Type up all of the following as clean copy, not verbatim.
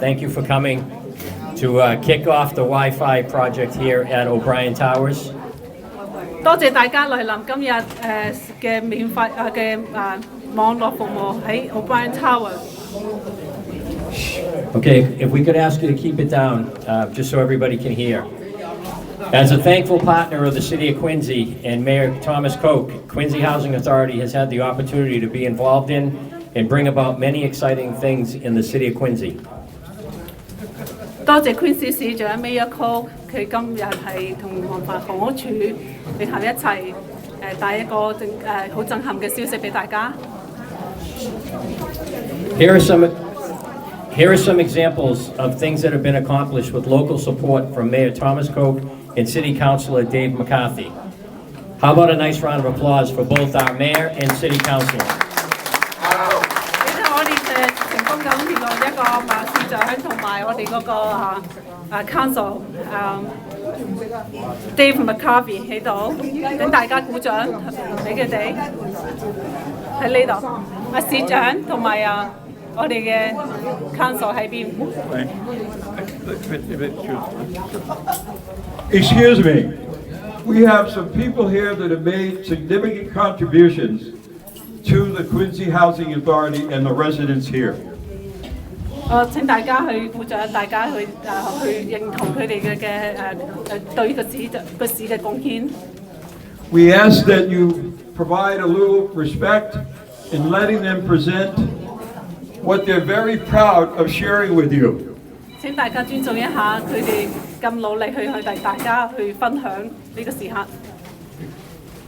thank you for coming to kick off the Wi-Fi project here at O'Brien Towers. 多謝大家來臨今日嘅免費嘅網絡服務喺 O'Brien Tower。Okay, if we could ask you to keep it down, just so everybody can hear. As a thankful partner of the City of Quincy and Mayor Thomas Koch, Quincy Housing Authority has had the opportunity to be involved in and bring about many exciting things in the City of Quincy. 多謝 Quincy 市長 Mayor Koch， 佢今日係同房屋署聯合一齊帶一個好震撼嘅消息俾大家。Here are some examples of things that have been accomplished with local support from Mayor Thomas Koch and City Councilor Dave McCarthy. How about a nice round of applause for both our mayor and city councilor? 我哋成功咁聯絡一個市長同埋我哋嗰個council Dave McCarthy 喺度，等大家鼓掌俾佢哋喺呢度。市長同埋我哋嘅 council 喺邊？ Excuse me. We have some people here that have made significant contributions to the Quincy Housing Authority and the residents here. 請大家去鼓掌，大家去認同佢哋嘅對個市嘅貢獻。We ask that you provide a little respect in letting them present what they're very proud of sharing with you. 請大家尊重一下佢哋咁努力去大家去分享呢個時刻。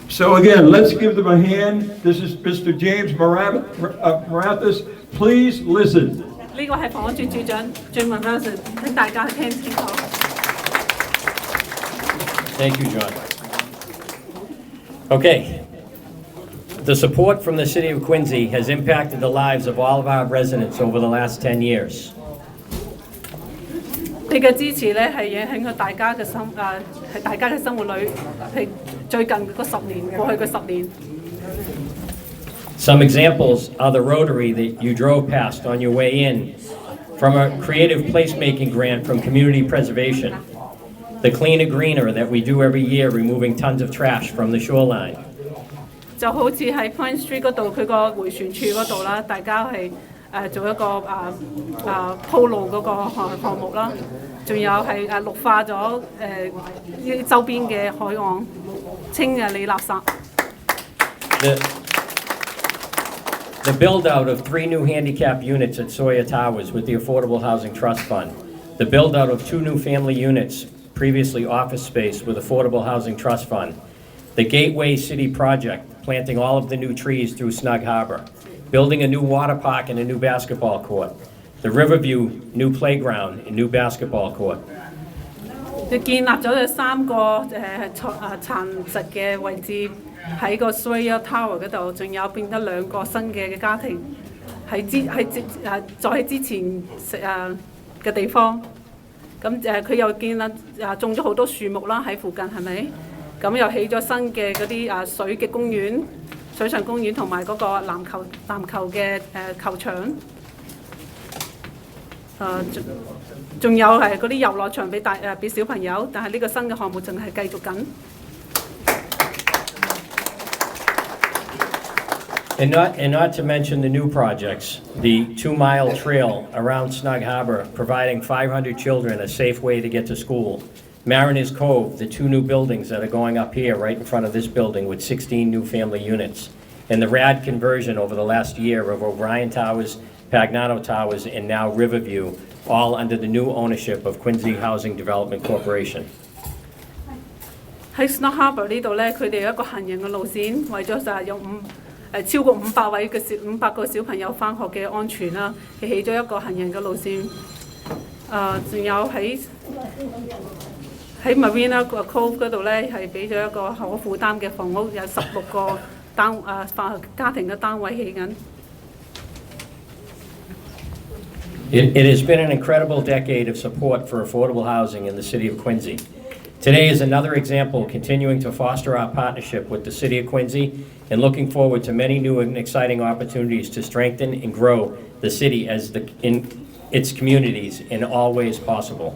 So again, let's give them a hand. This is Mr. James Marathas. Please listen. 呢個係房屋署署長Jim Marathas，請大家聽清楚。Thank you, John. Okay. The support from the City of Quincy has impacted the lives of all of our residents over the last 10 years. 你嘅支持咧係影響咗大家嘅係大家嘅生活裏係最近嗰10年，過去嘅10年。Some examples are the Rotary that you drove past on your way in, from a creative placemaking grant from Community Preservation, the Cleaner Greener that we do every year, removing tons of trash from the shoreline. 就好似喺 Pine Street 嗰度，佢個迴旋處嗰度啦，大家係做一個鋪路嗰個項目啦，仲有係綠化咗周邊嘅海岸，清理垃圾。The build-out of 3 new handicap units at Sawyer Towers with the Affordable Housing Trust Fund. The build-out of 2 new family units, previously office space with Affordable Housing Trust Fund. The Gateway City Project, planting all of the new trees through Snug Harbor. Building a new water park and a new basketball court. The Riverview new playground and new basketball court. 佢建立咗3個殘疾嘅位置喺個 Sawyer Tower 嗰度，仲有變得2個新嘅家庭喺之前嘅地方。咁佢又建立種咗好多樹木啦喺附近，係咪？咁又起咗新嘅嗰啲水嘅公園、水上公園同埋嗰個籃球嘅球場。仲有係嗰啲遊樂場俾小朋友，但係呢個新嘅項目淨係繼續緊。And not to mention the new projects, the 2-mile trail around Snug Harbor, providing 500 children a safe way to get to school. Mariners Cove, the 2 new buildings that are going up here right in front of this building with 16 new family units. And the RAD conversion over the last year of O'Brien Towers, Pagnano Towers, and now Riverview, all under the new ownership of Quincy Housing Development Corporation. 喺 Snug Harbor 呢度咧，佢哋有一個行人嘅路線，為咗就係有超過500個小朋友返學嘅安全啦，佢起咗一個行人嘅路線。仲有喺 Marina Cove 嗰度咧，係俾咗一個可負擔嘅房屋，有16個家庭嘅單位起緊。It has been an incredible decade of support for affordable housing in the City of Quincy. Today is another example continuing to foster our partnership with the City of Quincy and looking forward to many new and exciting opportunities to strengthen and grow the city as its communities in all ways possible.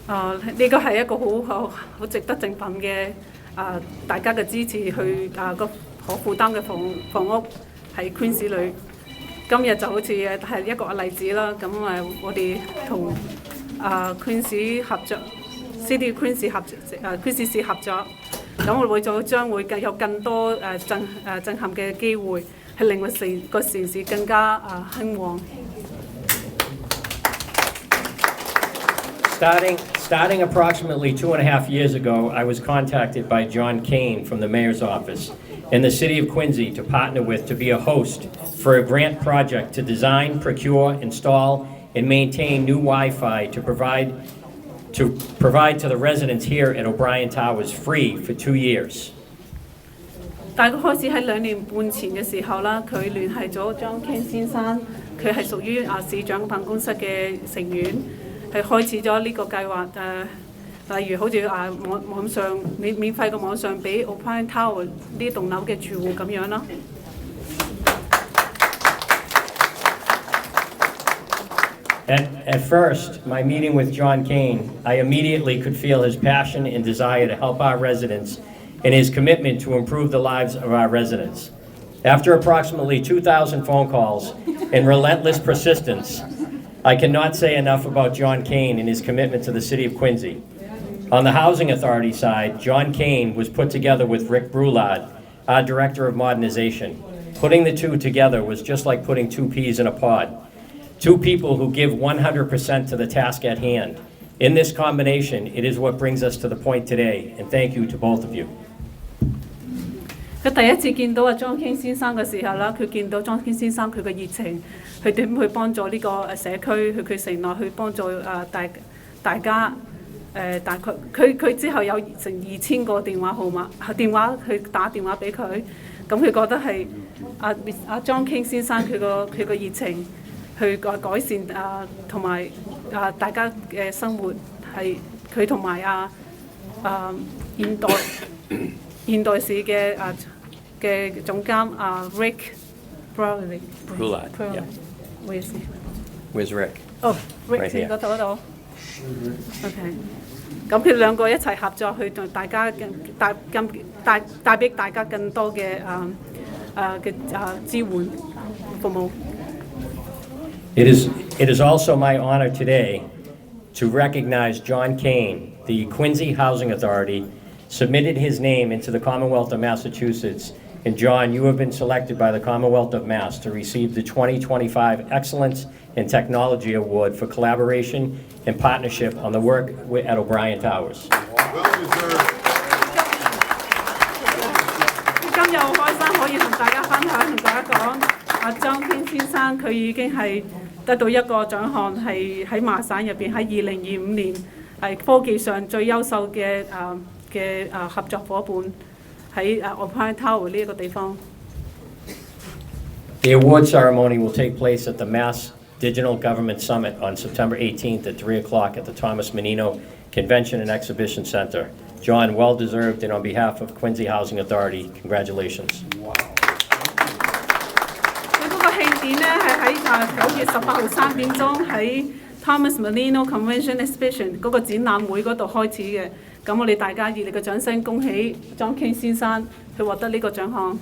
呢個係一個好值得振奮嘅大家嘅支持去個可負擔嘅房屋喺 Queen's 裏。今日就好似係一個例子啦。咁我哋同Queen's 合作 ，City Queen's Queen's 市合作，咁我哋將會有更多震撼嘅機會，係令個城市更加興旺。Starting approximately 2.5 years ago, I was contacted by John Kane from the Mayor's Office in the City of Quincy to partner with to be a host for a grant project to design, procure, install, and maintain new Wi-Fi to provide to the residents here at O'Brien Towers free for 2 years. 大概開始喺2年半前嘅時候啦，佢聯繫咗John King 先生，佢係屬於市長辦公室嘅成員。係開始咗呢個計劃例如好似網上免費嘅網上俾 O'Brien Tower 呢棟樓嘅住戶咁樣啦。At first, my meeting with John Kane, I immediately could feel his passion and desire to help our residents and his commitment to improve the lives of our residents. After approximately 2,000 phone calls and relentless persistence, I cannot say enough about John Kane and his commitment to the City of Quincy. On the Housing Authority side, John Kane was put together with Rick Brulard, our Director of Modernization. Putting the two together was just like putting 2 peas in a pod. 2 people who give 100% to the task at hand. In this combination, it is what brings us to the point today, and thank you to both of you. 佢第一次見到John King 先生嘅時候啦，佢見到John King 先生佢嘅熱情，佢點去幫助呢個社區，佢承諾去幫助大家大概佢之後有成2000個電話號碼去打電話俾佢，咁佢覺得係John King 先生佢個熱情去改善同埋大家嘅生活係佢同埋現代市嘅總監Rick Brulard. Yeah. Where's Rick? Oh, Rick 先嗰度。OK， 咁佢兩個一齊合作去同大家帶俾大家更多嘅支援服務。It is also my honor today to recognize John Kane, the Quincy Housing Authority, submitted his name into the Commonwealth of Massachusetts. And John, you have been selected by the Commonwealth of Mass to receive the 2025 Excellence in Technology Award for collaboration and partnership on the work at O'Brien Towers. 今日好開心可以同大家分享，同大家講John King 先生佢已經係得到一個獎項，係喺麻省入邊喺2025年係科技上最優秀嘅合作伙伴喺O'Brien Tower 呢一個地方。The award ceremony will take place at the Mass Digital Government Summit on September 18th at 3 o'clock at the Thomas Menino Convention and Exhibition Center. John, well deserved, and on behalf of Quincy Housing Authority, congratulations. 佢嗰個慶典呢係喺9月18號3點鐘喺 Thomas Menino Convention Exhibition 嗰個展覽會嗰度開始嘅。咁我哋大家熱烈嘅掌聲，恭喜John King 先生去獲得呢個獎項。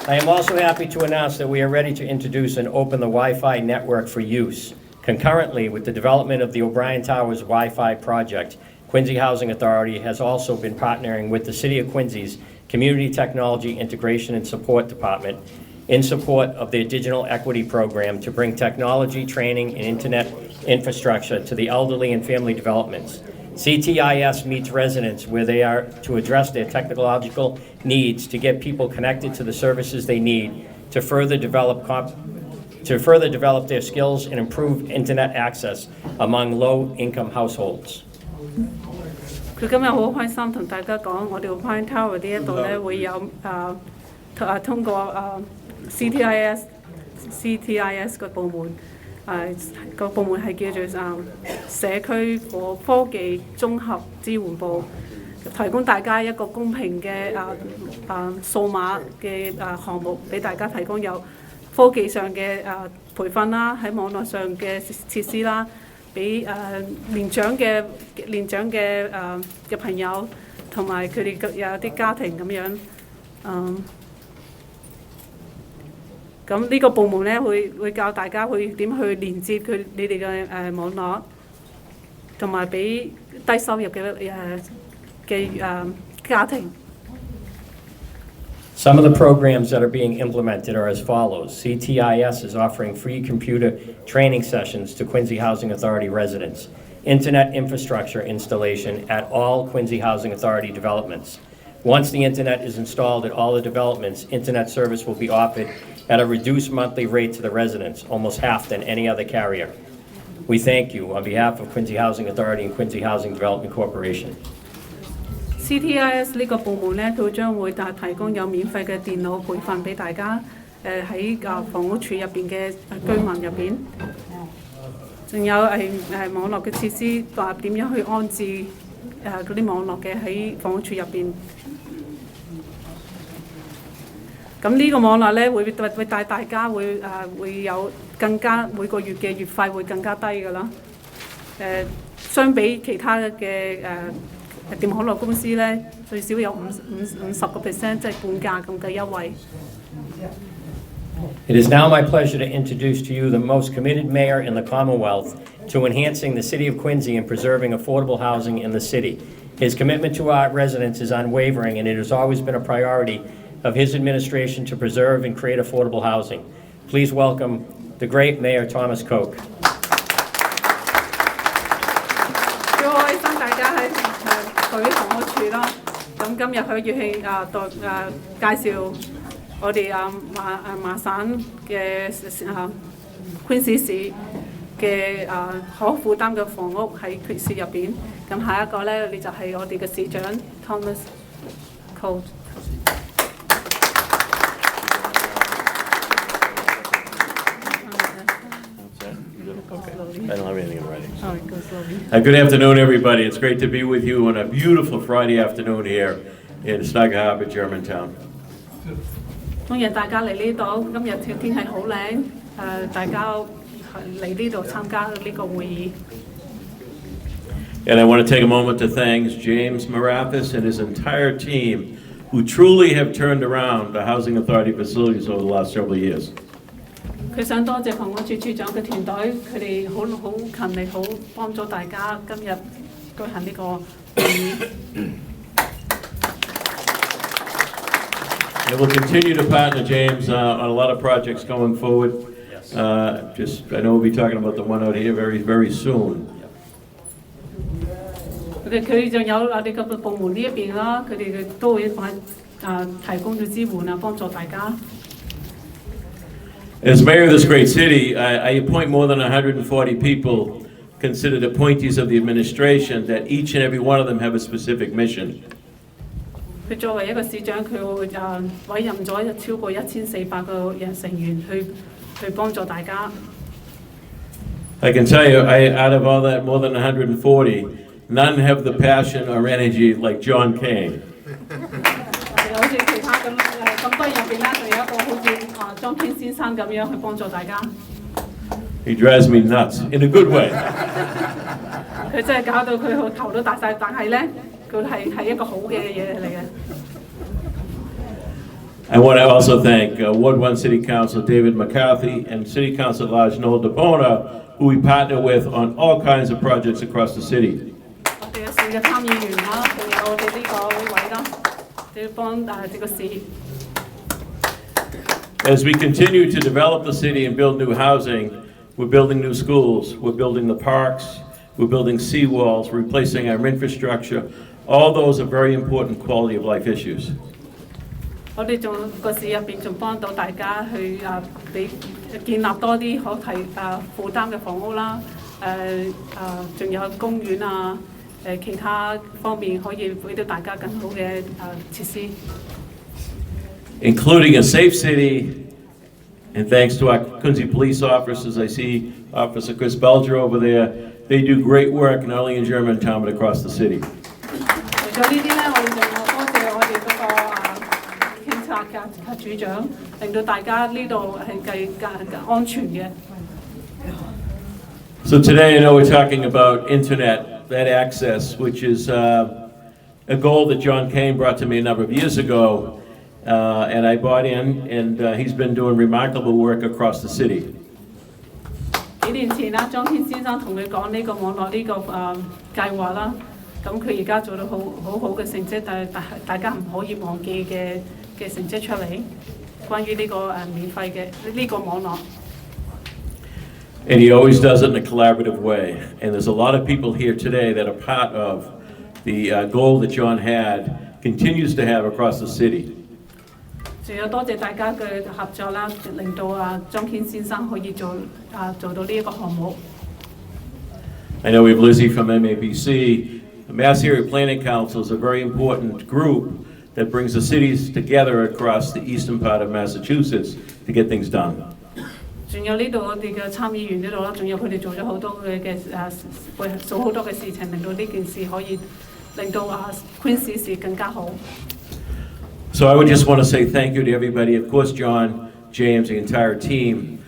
I am also happy to announce that we are ready to introduce and open the Wi-Fi network for use. Concurrently with the development of the O'Brien Towers Wi-Fi project, Quincy Housing Authority has also been partnering with the City of Quincy's Community Technology Integration and Support Department in support of their Digital Equity Program to bring technology, training, and internet infrastructure to the elderly and family developments. CTIS meets residents where they are to address their technological needs to get people connected to the services they need to further develop their skills and improve internet access among low-income households. 佢今日好開心同大家講，我哋O'Brien Tower 呢一度咧會有通過CTIS 個部門。個部門係叫做社區科技綜合支援部，提供大家一個公平嘅數碼嘅項目，俾大家提供有科技上嘅培訓啦，喺網絡上嘅設施啦，俾年長嘅朋友同埋佢哋有啲家庭咁樣。咁呢個部門咧會教大家會點去連接你哋嘅網絡，同埋俾低收入嘅家庭。Some of the programs that are being implemented are as follows. CTIS is offering free computer training sessions to Quincy Housing Authority residents. Internet infrastructure installation at all Quincy Housing Authority developments. Once the internet is installed at all the developments, internet service will be offered at a reduced monthly rate to the residents, almost half than any other carrier. We thank you on behalf of Quincy Housing Authority and Quincy Housing Development Corporation. CTIS 呢個部門咧，佢將會提供有免費嘅電腦培訓俾大家，喺房屋署入邊嘅居民入邊，仲有網絡嘅設施，話點樣去安置嗰啲網絡嘅喺房屋署入邊。咁呢個網絡咧會帶大家會有更加每個月嘅月費會更加低㗎啦。相比其他嘅電網絡公司咧，最少有50%，即係半價咁嘅優惠。It is now my pleasure to introduce to you the most committed mayor in the Commonwealth to enhancing the city of Quincy and preserving affordable housing in the city. His commitment to our residents is unwavering, and it has always been a priority of his administration to preserve and create affordable housing. Please welcome the great Mayor Thomas Koch. 最開心大家喺對房屋署啦，咁今日佢要去介紹我哋麻省嘅Quincy市嘅可負擔嘅房屋喺市入邊。咁下一個咧，你就係我哋嘅市長 Thomas Koch。I don't have anything in writing. Oh, it goes slowly. Good afternoon, everybody. It's great to be with you on a beautiful Friday afternoon here in Snug Harbor, Germantown. 歡迎大家嚟呢度，今日天氣好靚，大家嚟呢度參加呢個會議。And I want to take a moment to thank James Marathis and his entire team who truly have turned around the Housing Authority facilities over the last several years. 佢想多謝房屋署署長嘅團隊，佢哋好勤力，好幫咗大家今日舉行呢個會議。And we'll continue to partner James on a lot of projects going forward. I know we'll be talking about the one out here very, very soon. 佢仲有我哋個部門呢一邊啦，佢哋都會提供咗支援啊，幫助大家。As mayor of this great city, I appoint more than 140 people considered appointees of the administration that each and every one of them have a specific mission. 佢作為一個市長，佢會委任咗超過1400個成員去幫助大家。I can tell you, out of all that, more than 140, none have the passion or energy like John Kane. 好似其他咁多人入邊咧，仲有一個好似John Kane 先生咁樣去幫助大家。He drives me nuts in a good way. 佢真係搞到佢個頭都大晒，但係咧，佢係一個好嘅嘢嚟嘅。I want to also thank Ward 1 City Council David McCarthy and City Council at Large Noel DePona, who we partner with on all kinds of projects across the city. 我哋嘅市嘅參議員啦，仲有我哋呢位啦，要幫呢個市。As we continue to develop the city and build new housing, we're building new schools, we're building the parks, we're building seawalls, replacing our infrastructure. All those are very important quality of life issues. 我哋仲個市入邊仲幫到大家去俾建立多啲負擔嘅房屋啦，仲有公園啊，其他方面可以俾到大家更好嘅設施。Including a safe city, and thanks to our Quincy police officers, I see Officer Chris Belger over there. They do great work not only in Germantown but across the city. 除咗呢啲咧，我哋仲要多謝我哋嗰個警察嘅主長，令到大家呢度係安全嘅。So today, I know we're talking about internet, that access, which is a goal that John Kane brought to me a number of years ago, and I bought in, and he's been doing remarkable work across the city. 幾年前啦，張天先生同佢講呢個網絡呢個計劃啦，咁佢而家做到好嘅成績，但係大家唔可以忘記嘅成績出嚟，關於呢個免費嘅呢個網絡。And he always does it in a collaborative way. And there's a lot of people here today that are part of the goal that John had, continues to have across the city. 仲有多謝大家嘅合作啦，令到張天先生可以做到呢一個項目。I know we have Lizzie from MABC. The Mass Area Planning Council is a very important group that brings the cities together across the eastern part of Massachusetts to get things done. 仲有呢度我哋嘅參議員呢度啦，仲有佢哋做咗好多做好多嘅事情，令到呢件事可以令到Queen's市更加好。So I would just want to say thank you to everybody, of course, John, James, the entire team.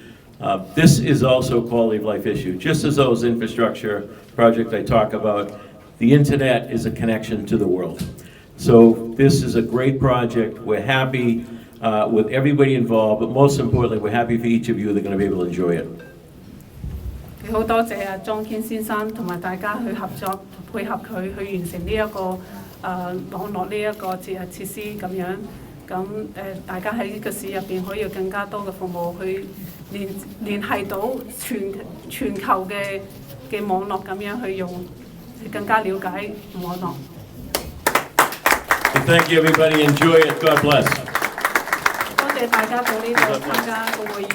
This is also a quality of life issue. Just as those infrastructure projects I talk about, the internet is a connection to the world. So this is a great project. We're happy with everybody involved, but most importantly, we're happy for each of you that are going to be able to enjoy it. 好多謝莊堅先生同埋大家去合作配合佢去完成呢一個網絡呢一個設施咁樣，咁大家喺呢個市入邊可以有更加多嘅服務去聯繫到全球嘅網絡咁樣去用，更加了解網絡。So thank you, everybody. Enjoy it. God bless. 多謝大家到呢度參加個會議。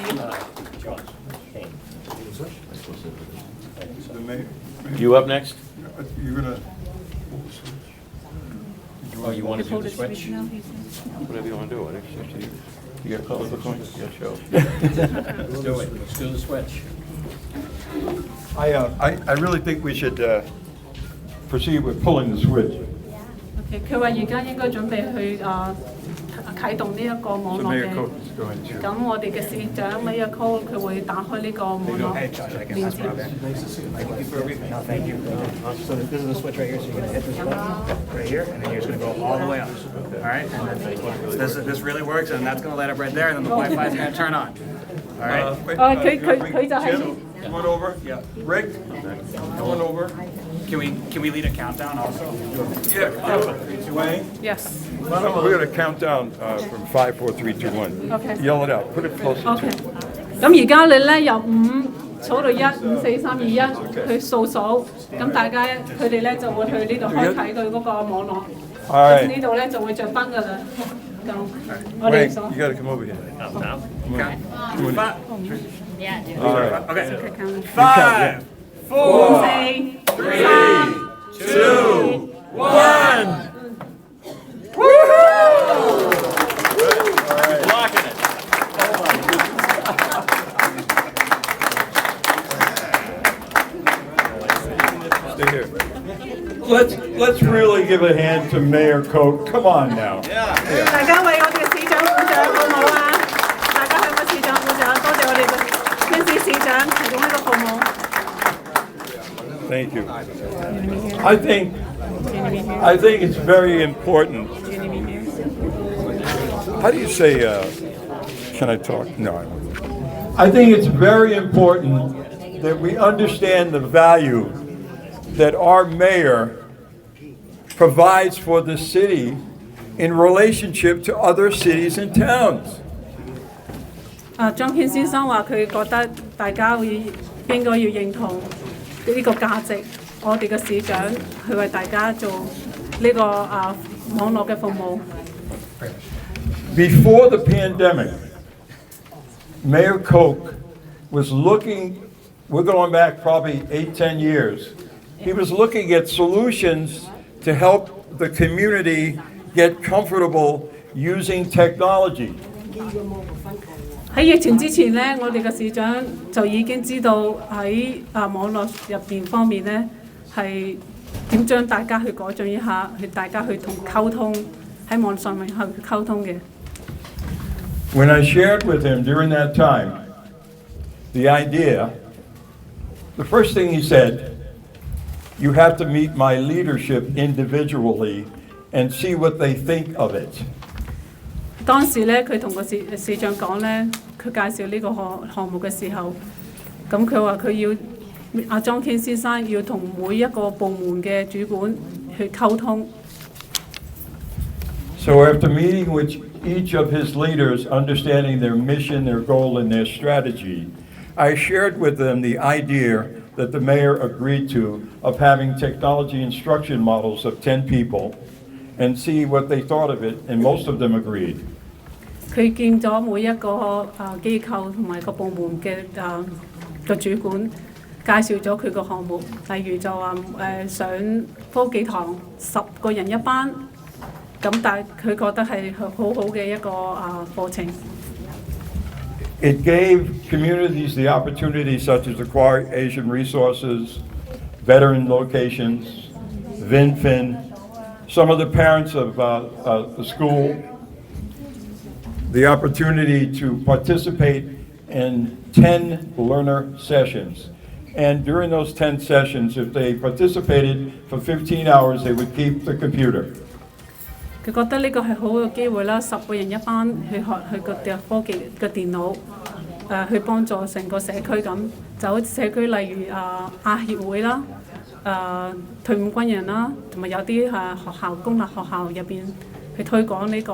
You up next? You're gonna. Oh, you want to do the switch? Whatever you want to do. You got a couple of points? Yeah, sure. Let's do it. Let's do the switch. I really think we should proceed with pulling the switch. OK， 佢話而家應該準備去啟動呢一個網 So 絡 Mayor 嘅。 Coates is going to. 咁我哋嘅市長 Mayor Cole 佢會打開呢個網絡連接。 No, thank you. So this is the switch right here, so you're gonna hit this button right here, and then you're just gonna go all the way up. All right? And then this really works, and that's gonna light up right there, and then the Wi-Fi is gonna turn on. All right? 佢就係 Come on over. Yeah. Rick, come on over. Can we lead a countdown also? Yeah. Wayne, yes we're gonna count down from 5, 4, 3, 2, 1. Okay. Yell it out. Put it closer OK。 to. 咁而家你咧由5數到1，5、4、3、2、1去數，咁大家佢哋咧就會去呢度開啟佢嗰個網絡。 All right. 呢度咧就會着燈㗎啦。咁我哋 Wayne, 數。 you gotta come over here. All right. Okay. 5, 4, 4、3、2、1。 Blocking it. Stay here. Let's really give a hand to Mayor Coate. Come on now. 大家為我哋嘅市長鼓掌好唔好啊？大家向個市長鼓掌，多謝我哋嘅天使市長提供呢個服務。 Thank you. I think it's very important. How do you say, can I talk? No, I won't. I think it's very important that we understand the value that our mayor provides for the city in relationship to other cities and towns. 張憲先生話佢覺得大家應該要認同呢個價值，我哋嘅市長去為大家做呢個網絡嘅服務。 Before the pandemic, Mayor Koch was looking, we're going back probably 8, 10 years, he was looking at solutions to help the community get comfortable using technology. 喺疫情之前咧，我哋嘅市長就已經知道喺網絡入邊方面咧係點將大家去改進一下，去大家去同溝通喺網上面去溝通嘅。When I shared with him during that time the idea, the first thing he said, you have to meet my leadership individually and see what they think of it. 當時咧，佢同個市長講咧，佢介紹呢個項目嘅時候，咁佢話佢要阿莊堅先生要同每一個部門嘅主管去溝通。So after meeting with each of his leaders, understanding their mission, their goal, and their strategy, I shared with them the idea that the mayor agreed to of having technology instruction models of 10 people and see what they thought of it, and most of them agreed. 佢見咗每一個機構同埋個部門嘅個主管，介紹咗佢個項目，例如就話上科技堂10個人一班，咁但係佢覺得係好好嘅一個課程。It gave communities the opportunity such as Acquire Asian Resources, veteran locations, VinFin, some of the parents of the school, the opportunity to participate in 10 learner sessions. And during those 10 sessions, if they participated for 15 hours, they would keep the computer. 佢覺得呢個係好嘅機會啦，10個人一班去學佢個科技嘅電腦，去幫助成個社區咁，就好似社區例如亞協會啦，退伍軍人啦，同埋有啲學校公立學校入邊去推廣呢個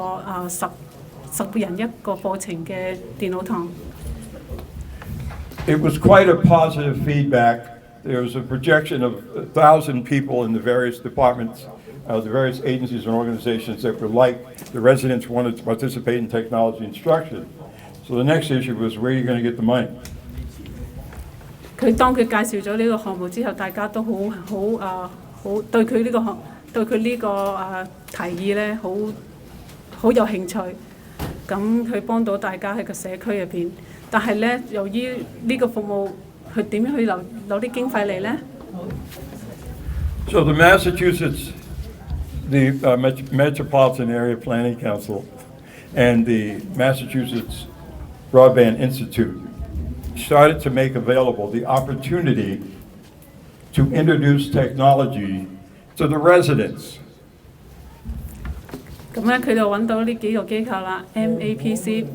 10個人一個課程嘅電腦堂。It was quite a positive feedback. There was a projection of 1,000 people in the various departments, the various agencies and organizations that were like the residents wanted to participate in technology instruction. So the next issue was where are you going to get the money? 當佢介紹咗呢個項目之後，大家都好對佢呢個提議咧好有興趣。咁佢幫到大家喺個社區入邊，但係咧由於呢個服務，佢點樣去攞啲經費嚟咧 So the Massachusetts, the Metropolitan Area Planning Council and the Massachusetts Broadband Institute started to make available the opportunity to introduce technology to the residents. 咁咧佢就揾到呢幾個機構啦 ，MAPC，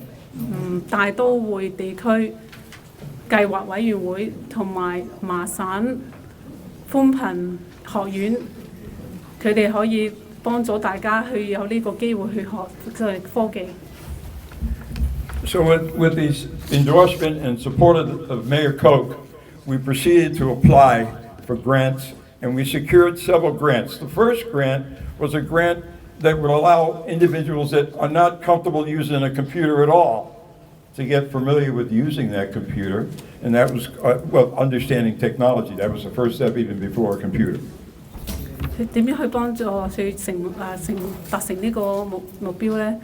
大都會地區計劃委員會同埋麻省寬頻學院，佢哋可以幫助大家去有呢個機會去學科技。So with these endorsement and support of Mayor Koch, we proceeded to apply for grants, and we secured several grants. The first grant was a grant that would allow individuals that are not comfortable using a computer at all to get familiar with using that computer, and that was, understanding technology. That was the first step even before a computer. 佢點樣去幫助去達成呢個目標咧？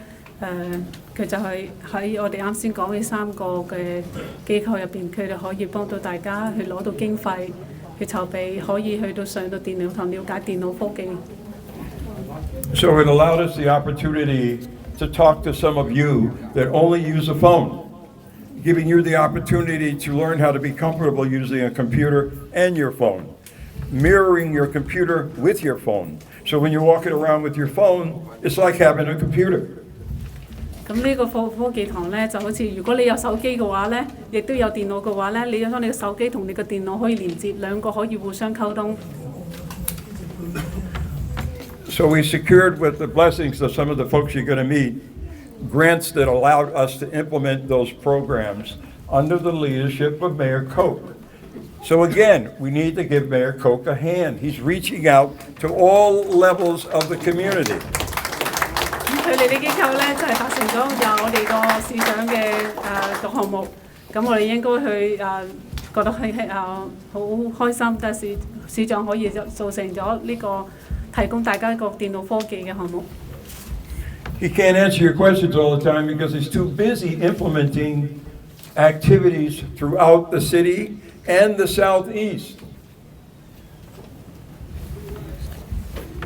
佢就係喺我哋啱先講嘅3個嘅機構入邊，佢哋可以幫到大家去攞到經費，去籌備，可以去到上到電腦堂了解電腦科技。So it allowed us the opportunity to talk to some of you that only use a phone, giving you the opportunity to learn how to be comfortable using a computer and your phone, mirroring your computer with your phone. So when you're walking around with your phone, it's like having a computer. 咁呢個科技堂咧，就好似如果你有手機嘅話咧，亦都有電腦嘅話咧，你將你嘅手機同你嘅電腦可以連接，兩個可以互相溝通。So we secured, with the blessings of some of the folks you're going to meet, grants that allowed us to implement those programs under the leadership of Mayor Koch. So again, we need to give Mayor Koch a hand. He's reaching out to all levels of the community. 佢哋啲機構咧就係達成咗就我哋個市長嘅個項目，咁我哋應該去覺得係好開心，但係市長可以做成咗呢個提供大家一個電腦科技嘅項目。He can't answer your questions all the time because he's too busy implementing activities throughout the city and the southeast.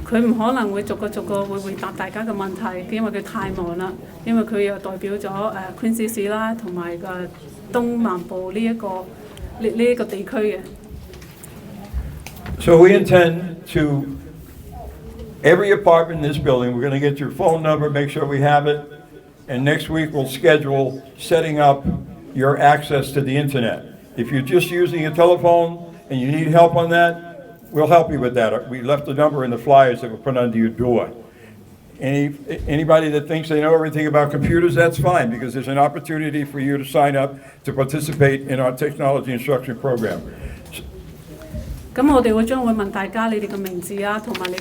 佢唔可能會逐個會回答大家嘅問題，因為佢太忙啦。因為佢又代表咗Queen's 市啦，同埋東南部呢一個地區嘅。So we intend to, every apartment in this building, we're going to get your phone number, make sure we have it, and next week we'll schedule setting up your access to the internet. If you're just using a telephone and you need help on that, we'll help you with that. We left the number in the flyers that were put under your door. Anybody that thinks they know everything about computers, that's fine, because there's an opportunity for you to sign up to participate in our technology instruction program. 咁我哋將會問大家你哋嘅名字啊，同埋你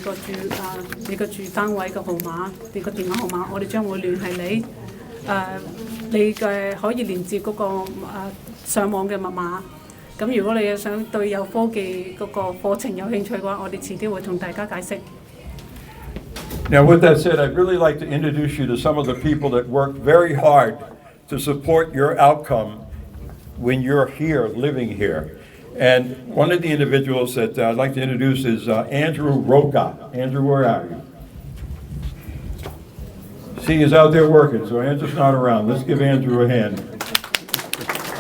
個住單位嘅號碼，你個電話號碼，我哋將會聯繫你。你嘅可以連接嗰個上網嘅密碼。咁如果你想對有科技嗰個課程有興趣嘅話，我哋遲啲會同大家解釋。Now, with that said, I'd really like to introduce you to some of the people that work very hard to support your outcome when you're here, living here. And one of the individuals that I'd like to introduce is Andrew Roca. Andrew, where are you? See, he's out there working, so Andrew's not around. Let's give Andrew a hand.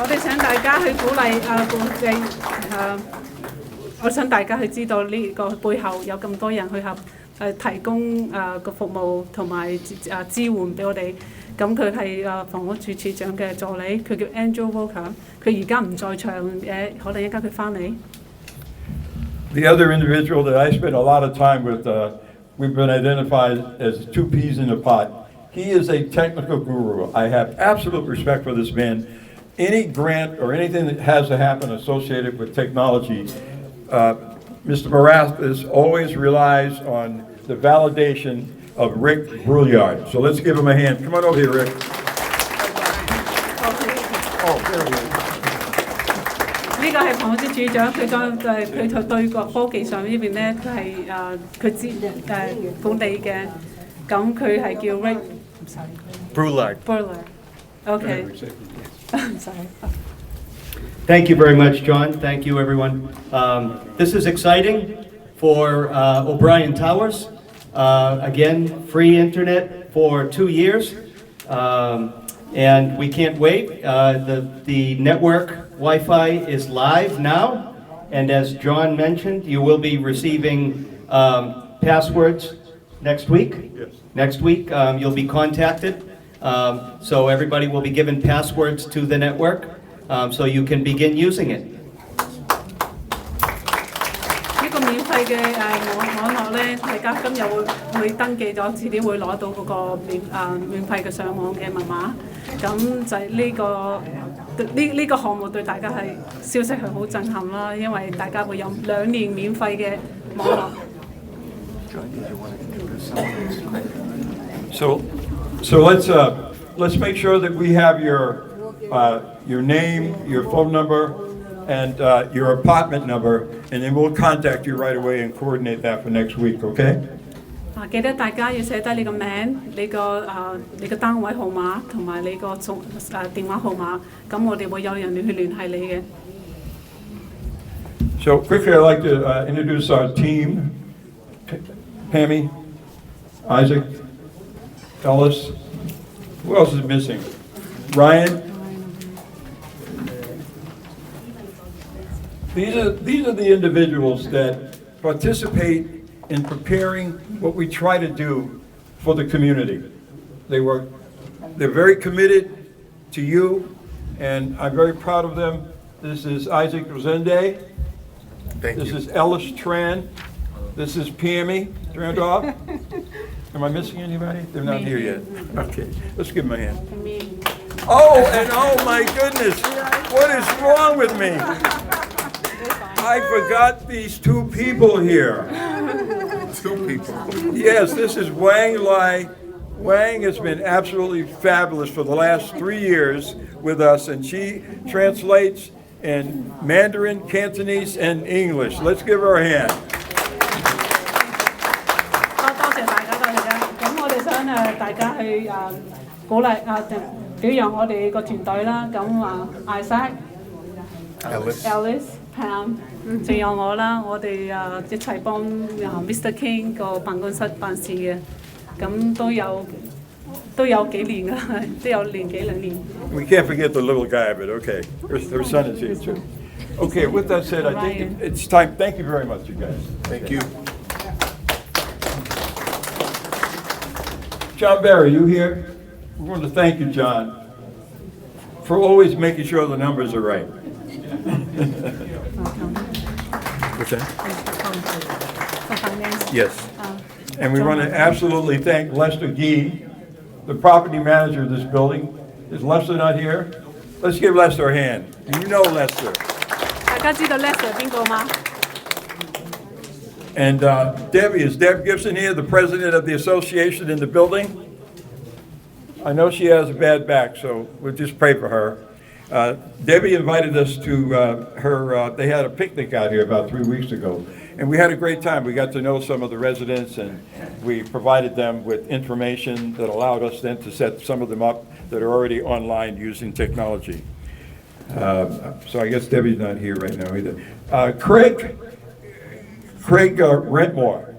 我哋請大家去鼓勵我想大家去知道呢個背後有咁多人去提供個服務同埋支援俾我哋。咁佢係房屋處處長嘅助理，佢叫 Andrew Walker。佢而家唔在場嘅，可能一陣佢翻嚟。The other individual that I spent a lot of time with, we've been identified as two peas in a pod. He is a technical guru. I have absolute respect for this man. Any grant or anything that has to happen associated with technology, Mr. Marasthas always relies on the validation of Rick Brouillard. So let's give him a hand. Come on over here, Rick. Oh, there he is. 呢個係房屋處處長，佢對個科技上呢邊咧，佢知本地嘅，咁佢係叫 Rick Brouillard. Okay. Sorry. Thank you very much, John. Thank you, everyone. This is exciting for O'Brien Towers. Again, free internet for 2 years. And we can't wait. The network Wi-Fi is live now. And as John mentioned, you will be receiving passwords next week. Yes. Next week, you'll be contacted. So everybody will be given passwords to the network, so you can begin using it. 呢個免費嘅網絡咧，大家今日會登記咗，遲啲會攞到嗰個免費嘅上網嘅密碼。咁就係呢個項目對大家係消息係好震撼啦，因為大家會有2年免費嘅網絡。So let's make sure that we have your name, your phone number, and your apartment number, and then we'll contact you right away and coordinate that for next week, okay? 記得大家要寫低你個名、你個單位號碼同埋你個電話號碼，咁我哋會有人去聯繫你嘅。So quickly, I'd like to introduce our team. Pammy, Isaac, Ellis. Who else is missing? Ryan. These are the individuals that participate in preparing what we try to do for the community. They're very committed to you, and I'm very proud of them. This is Isaac Rosende. This is Ellis Tran. This is Pammy Randolph. Am I missing anybody? They're not here yet. Okay, let's give them a hand. Oh, and oh my goodness, what is wrong with me? I forgot these two people here. Two people. Yes, this is Wang Lai. Wang has been absolutely fabulous for the last 3 years with us, and she translates in Mandarin, Cantonese, and English. Let's give her a hand. 多謝大家。咁我哋想大家去鼓勵表揚我哋個團隊啦。咁Isaac、Ellis、係啊，仲有我啦，我哋一齊幫Mr. King 個辦公室辦事嘅，咁都有幾年噶，都有年幾兩年。 We can't forget the little guy, but okay. Her son is here too. Okay, with that said, I think it's time. Thank you very much, you guys. Thank you. John Barry, you here? We want to thank you, John, for always making sure the numbers are right. What's that? Yes. And we want to absolutely thank Lester Gee, the property manager of this building. Is Lester not here? Let's give Lester a hand. You know Lester. 大家知道 Lester 邊個嗎？ And Debbie, is Deb Gibson here, the president of the association in the building? I know she has a bad back, so we'll just pray for her. Debbie invited us to they had a picnic out here about 3 weeks ago. And we had a great time. We got to know some of the residents, and we provided them with information that allowed us then to set some of them up that are already online using technology. So I guess Debbie's not here right now either. Craig Rentmore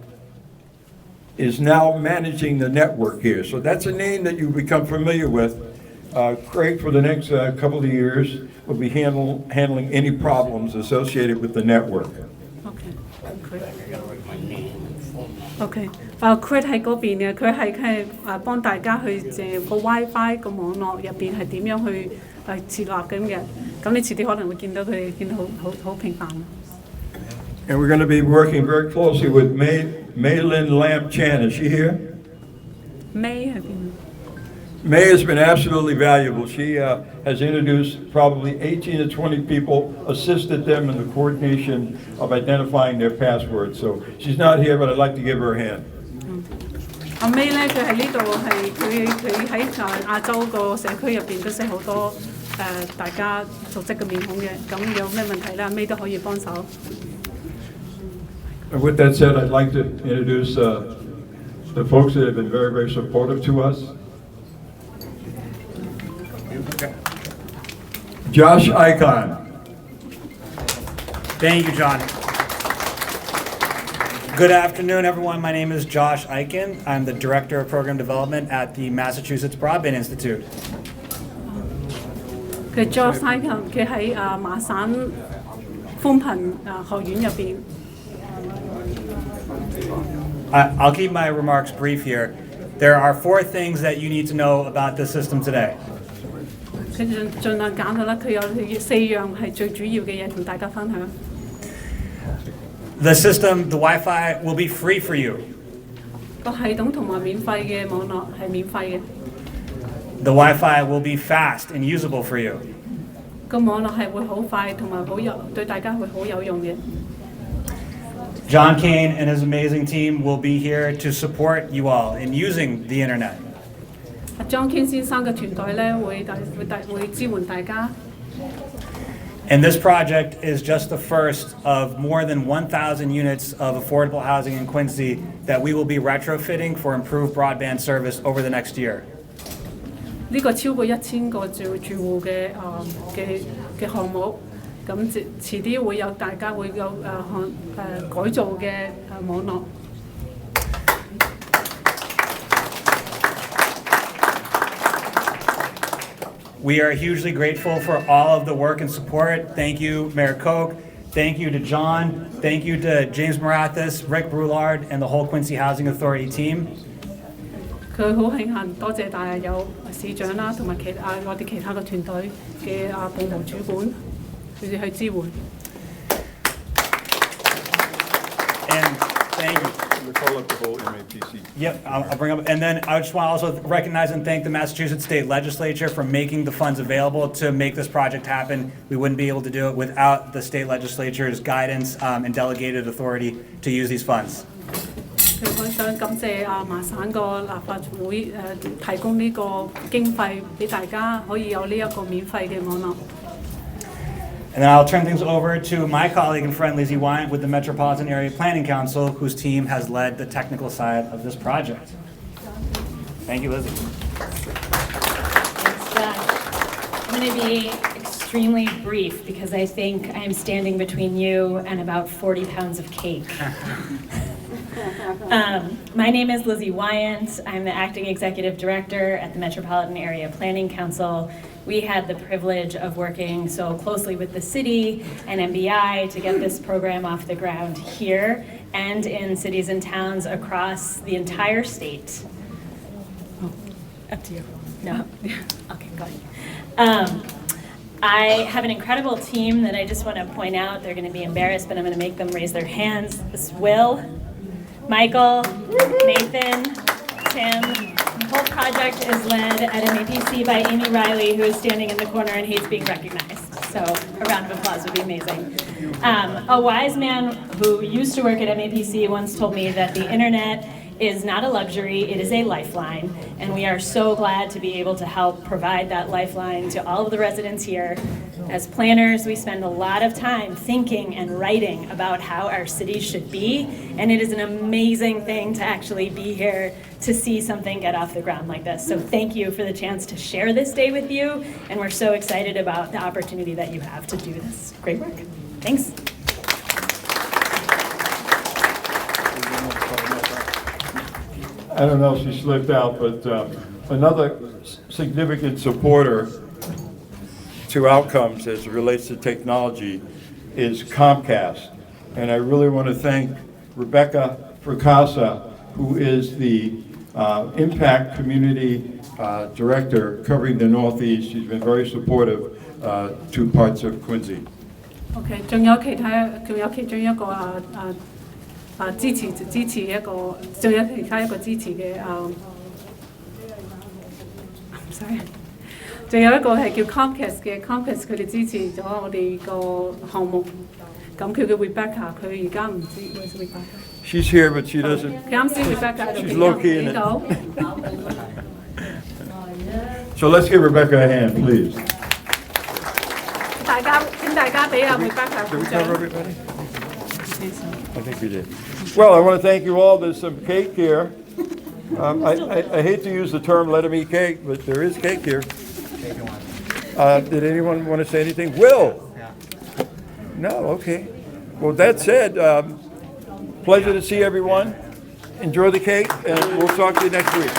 is now managing the network here. So that's a name that you've become familiar with. Craig, for the next couple of years, will be handling any problems associated with the network. OK， Craig 喺嗰邊嘅，佢係幫大家去個 WiFi 個網絡入邊係點樣去設立咁嘅。咁你遲啲可能會見到佢見到好平凡。 And we're going to be working very closely with Maylin Lamb Chan. Is she here? May 喺邊？ May has been absolutely valuable. She has introduced probably 18 to 20 people, assisted them in the coordination of identifying their passwords. So she's not here, but I'd like to give her a hand. 阿 May 咧，佢喺呢度係佢喺亞洲個社區入邊都識好多大家熟悉嘅面孔嘅。咁有咩問題咧，阿 May 都可以幫手。 And with that said, I'd like to introduce the folks that have been very, very supportive to us. Josh Icon. Thank you, John. Good afternoon, everyone. My name is Josh Eichen. I'm the Director of Program Development at the Massachusetts Broadband Institute. 佢 Josh Icon 佢喺麻省寬頻學院入邊。 I'll keep my remarks brief here. There are 4 things that you need to know about this system today. 佢盡量揀佢啦，佢有4樣係最主要嘅嘢同大家分享。 The system, the Wi-Fi, will be free for you. 個系統同埋免費嘅網絡係免費嘅。 The Wi-Fi will be fast and usable for you. 個網絡係會好快同埋對大家會好有用嘅。 John Kane and his amazing team will be here to support you all in using the internet. John Kane 先生嘅團隊咧會支援大家。 And this project is just the first of more than 1,000 units of affordable housing in Quincy that we will be retrofitting for improved broadband service over the next year. 呢個超過1000個住戶嘅項目，咁遲啲會有大家會有改造嘅網絡。 We are hugely grateful for all of the work and support. Thank you, Mayor Koch. Thank you to John. Thank you to James Marathis, Rick Brulard, and the whole Quincy Housing Authority team. 佢好慶幸，多謝大有市長啦，同埋我哋其他嘅團隊嘅部門主管，佢哋去支援。 And thank you. We'll call up the whole MAPC. Yep, I'll bring up, and then I just want to also recognize and thank the Massachusetts State Legislature for making the funds available to make this project happen. We wouldn't be able to do it without the state legislature's guidance and delegated authority to use these funds. 佢好想感謝麻省個立法會提供呢個經費俾大家，可以有呢一個免費嘅網絡。 And then I'll turn things over to my colleague and friend Lizzie Wyant with the Metropolitan Area Planning Council, whose team has led the technical side of this project. Thank you, Lizzie. Thanks, John. I'm going to be extremely brief because I think I am standing between you and about 40 pounds of cake. My name is Lizzie Wyant. I'm the acting executive director at the Metropolitan Area Planning Council. We had the privilege of working so closely with the city and MBI to get this program off the ground here and in cities and towns across the entire state. Up to you. No? Okay, go ahead. I have an incredible team that I just want to point out. They're going to be embarrassed, but I'm going to make them raise their hands. This is Will, Michael, Nathan, Tim. The whole project is led at MAPC by Amy Riley, who is standing in the corner and hates being recognized. So a round of applause would be amazing. A wise man who used to work at MAPC once told me that the internet is not a luxury, it is a lifeline. And we are so glad to be able to help provide that lifeline to all of the residents here. As planners, we spend a lot of time thinking and writing about how our cities should be. And it is an amazing thing to actually be here to see something get off the ground like this. So thank you for the chance to share this day with you. And we're so excited about the opportunity that you have to do this great work. Thanks. I don't know if she slipped out, but another significant supporter to outcomes as it relates to technology is Comcast. And I really want to thank Rebecca Fracassa, who is the Impact Community Director covering the Northeast. She's been very supportive to parts of Quincy. OK， 仲有其中一個支持一個，仲有其他一個支持嘅sorry， 仲有一個係叫 Comcast 嘅 Comcast， 佢哋支持咗我哋個項目。咁佢嘅 Rebecca， 佢而家唔知 where's Rebecca？ She's here, but she doesn't. 佢啱先 Rebecca 喺度 She's low key in it. 見到。So let's give Rebecca a hand, please. 請大家俾阿 Rebecca 鼓 Did we 掌。 cover everybody? I think we did. Well, I want to thank you all. There's some cake here. I hate to use the term "let them eat cake," but there is cake here. Did anyone want to say anything? Will? No? Okay. Well, that said, pleasure to see everyone. Enjoy the cake, and we'll talk to you next week.